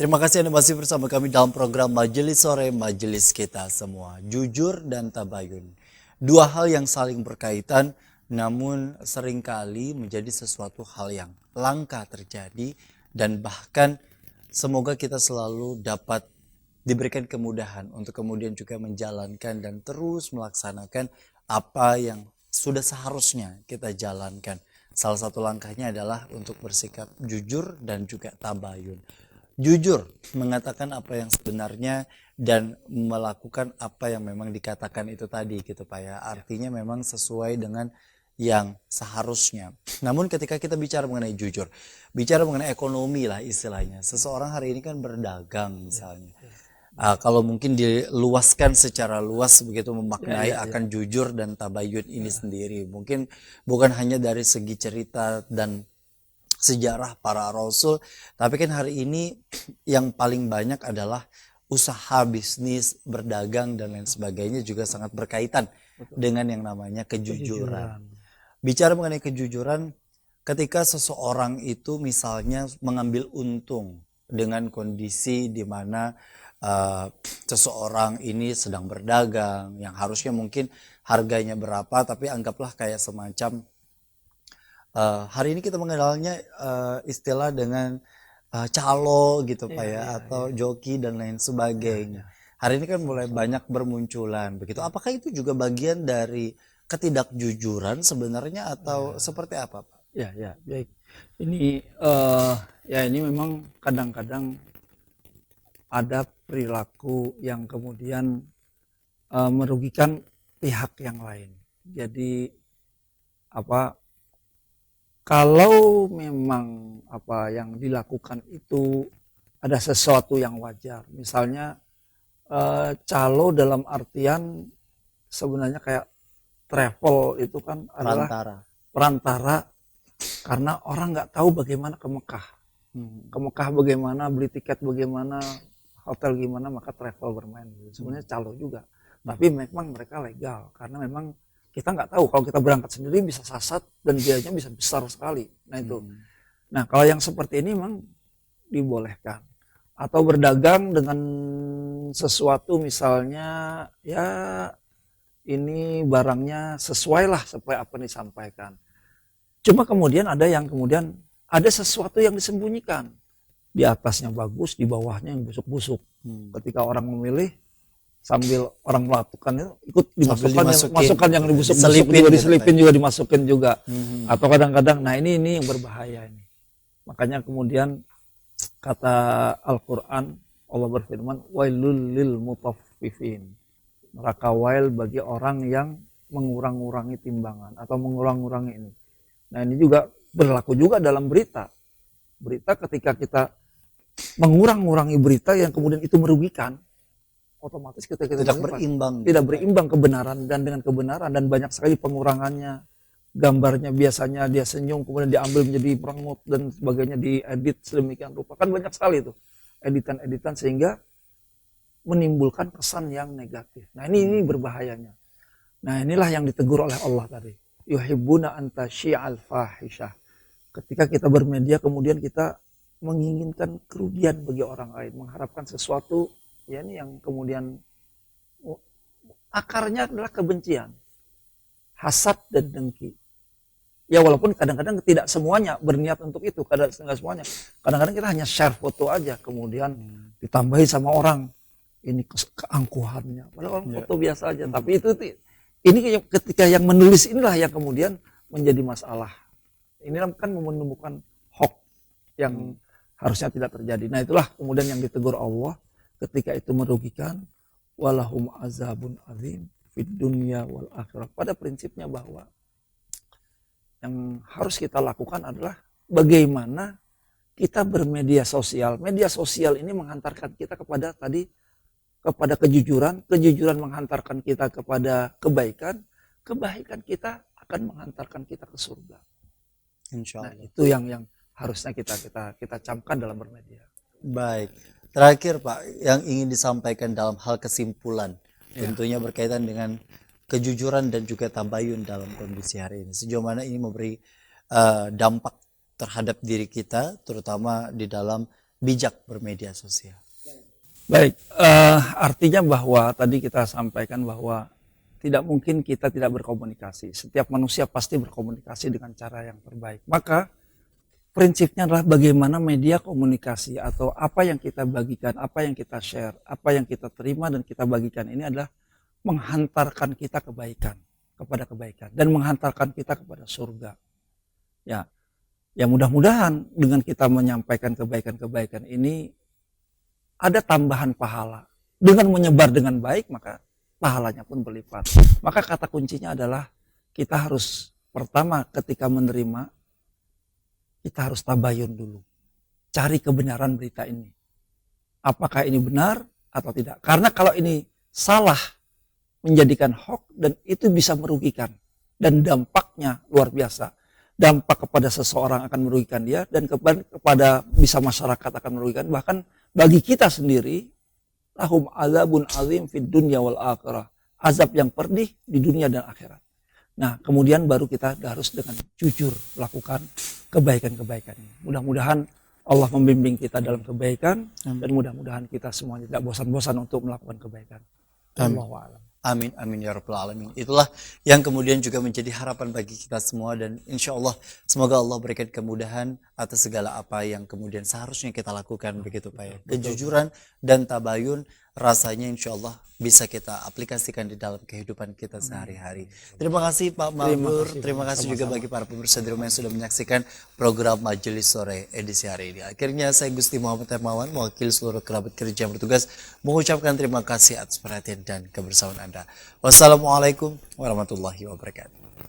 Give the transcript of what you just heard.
Terima kasih Anda masih bersama kami dalam program Majelis Sore, Majelis Kita Semua. Jujur dan tabayun. Dua hal yang saling berkaitan, namun seringkali menjadi sesuatu hal yang langka terjadi. Dan bahkan semoga kita selalu dapat diberikan kemudahan untuk kemudian juga menjalankan dan terus melaksanakan apa yang sudah seharusnya kita jalankan. Salah satu langkahnya adalah untuk bersikap jujur dan juga tabayun. Jujur mengatakan apa yang sebenarnya dan melakukan apa yang memang dikatakan itu tadi gitu Pak ya. Artinya memang sesuai dengan yang seharusnya. Namun ketika kita bicara mengenai jujur, bicara mengenai ekonomi lah istilahnya. Seseorang hari ini kan berdagang misalnya. Kalau mungkin diluaskan secara luas begitu memaknai akan jujur dan tabayun ini sendiri. Mungkin bukan hanya dari segi cerita dan sejarah para rasul, tapi kan hari ini yang paling banyak adalah usaha bisnis, berdagang dan lain sebagainya juga sangat berkaitan dengan yang namanya kejujuran. Bicara mengenai kejujuran, ketika seseorang itu misalnya mengambil untung dengan kondisi di mana seseorang ini sedang berdagang yang harusnya mungkin harganya berapa, tapi anggaplah kayak semacam hari ini kita mengenalnya istilah dengan calo gitu Pak ya, atau joki dan lain sebagainya. Hari ini kan mulai banyak bermunculan begitu. Apakah itu juga bagian dari ketidakjujuran sebenarnya atau seperti apa Pak? Ya, baik. Ini ini memang kadang-kadang ada perilaku yang kemudian merugikan pihak yang lain. Jadi kalau memang apa yang dilakukan itu ada sesuatu yang wajar, misalnya calo dalam artian sebenarnya kayak travel itu kan adalah perantara karena orang nggak tahu bagaimana ke Mekah. Ke Mekah bagaimana, beli tiket bagaimana, hotel gimana, maka travel bermain. Sebenarnya calo juga. Tapi memang mereka legal karena memang kita nggak tahu kalau kita berangkat sendiri bisa sasat dan biayanya bisa besar sekali. Nah itu. Nah kalau yang seperti ini memang dibolehkan. Atau berdagang dengan sesuatu misalnya ya ini barangnya sesuai lah sesuai apa yang disampaikan. Cuma kemudian ada yang kemudian ada sesuatu yang disembunyikan. Di atasnya bagus, di bawahnya yang busuk-busuk. Ketika orang memilih sambil orang melakukan itu ikut dimasukkan yang dibusuk-busuk juga diselipin juga dimasukin juga. Atau kadang-kadang nah ini yang berbahaya ini. Makanya kemudian kata Al-Qur'an Allah berfirman wailul lil mutaffifin. Neraka wail bagi orang yang mengurang-urangi timbangan atau mengurang-urangi ini. Nah ini juga berlaku juga dalam berita. Berita ketika kita mengurang-urangi berita yang kemudian itu merugikan, otomatis kita tidak berimbang kebenaran dan dengan kebenaran dan banyak sekali pengurangannya. Gambarnya biasanya dia senyum kemudian diambil menjadi perengut dan sebagainya diedit sedemikian rupa. Kan banyak sekali itu editan-editan sehingga menimbulkan kesan yang negatif. Nah ini berbahayanya. Nah inilah yang ditegur oleh Allah tadi. Yuhibbuna anta syi'al fahisyah. Ketika kita bermedia kemudian kita menginginkan kerugian bagi orang lain, mengharapkan sesuatu ya ini yang kemudian akarnya adalah kebencian, hasad dan dengki. Ya walaupun kadang-kadang tidak semuanya berniat untuk itu, kadang-kadang semuanya. Kadang-kadang kita hanya share foto aja, kemudian ditambahi sama orang ini keangkuhannya. Padahal orang foto biasa aja, tapi ini ketika yang menulis inilah yang kemudian menjadi masalah. Ini kan menemukan hoax yang harusnya tidak terjadi. Nah itulah kemudian yang ditegur Allah ketika itu merugikan walahum azabun azim fid dunya wal akhirah. Pada prinsipnya bahwa yang harus kita lakukan adalah bagaimana kita bermedia sosial. Media sosial ini menghantarkan kita kepada kejujuran, kejujuran menghantarkan kita kepada kebaikan, kebaikan kita akan menghantarkan kita ke surga. Insya Allah. Nah, itu yang harusnya kita camkan dalam bermedia. Baik. Terakhir Pak, yang ingin disampaikan dalam hal kesimpulan, tentunya berkaitan dengan kejujuran dan juga tabayun dalam kondisi hari ini. Sejauh mana ini memberi dampak terhadap diri kita, terutama di dalam bijak bermedia sosial? Baik, artinya bahwa tadi kita sampaikan bahwa tidak mungkin kita tidak berkomunikasi. Setiap manusia pasti berkomunikasi dengan cara yang terbaik. Maka prinsipnya adalah bagaimana media komunikasi atau apa yang kita bagikan, apa yang kita share, apa yang kita terima dan kita bagikan ini adalah menghantarkan kita kepada kebaikan dan menghantarkan kita kepada surga. Ya, ya mudah-mudahan dengan kita menyampaikan kebaikan-kebaikan ini ada tambahan pahala. Dengan menyebar dengan baik maka pahalanya pun berlipat. Maka kata kuncinya adalah kita harus pertama ketika menerima kita harus tabayun dulu. Cari kebenaran berita ini. Apakah ini benar atau tidak? Karena kalau ini salah menjadikan hoax dan itu bisa merugikan dan dampaknya luar biasa. Dampak kepada seseorang akan merugikan dia dan kepada bisa masyarakat akan merugikan, bahkan bagi kita sendiri lahum azabun azim fid dunya wal akhirah, azab yang pedih di dunia dan akhirat. Nah, kemudian baru kita harus dengan jujur melakukan kebaikan-kebaikan ini. Mudah-mudahan Allah membimbing kita dalam kebaikan dan mudah-mudahan kita semuanya tidak bosan-bosan untuk melakukan kebaikan. Wallahu a'lam. Amin, amin ya rabbal alamin. Itulah yang kemudian juga menjadi harapan bagi kita semua dan insya Allah semoga Allah berikan kemudahan atas segala apa yang kemudian seharusnya kita lakukan begitu Pak ya. Kejujuran dan tabayun rasanya insya Allah bisa kita aplikasikan di dalam kehidupan kita sehari-hari. Terima kasih Pak Mabur, terima kasih juga bagi para pemirsa di rumah yang sudah menyaksikan program Majelis Sore edisi hari ini. Akhirnya saya Gusti Muhammad Hermawan, mewakili seluruh kerabat kerja yang bertugas, mengucapkan terima kasih atas perhatian dan kebersamaan Anda. Wassalamualaikum warahmatullahi wabarakatuh.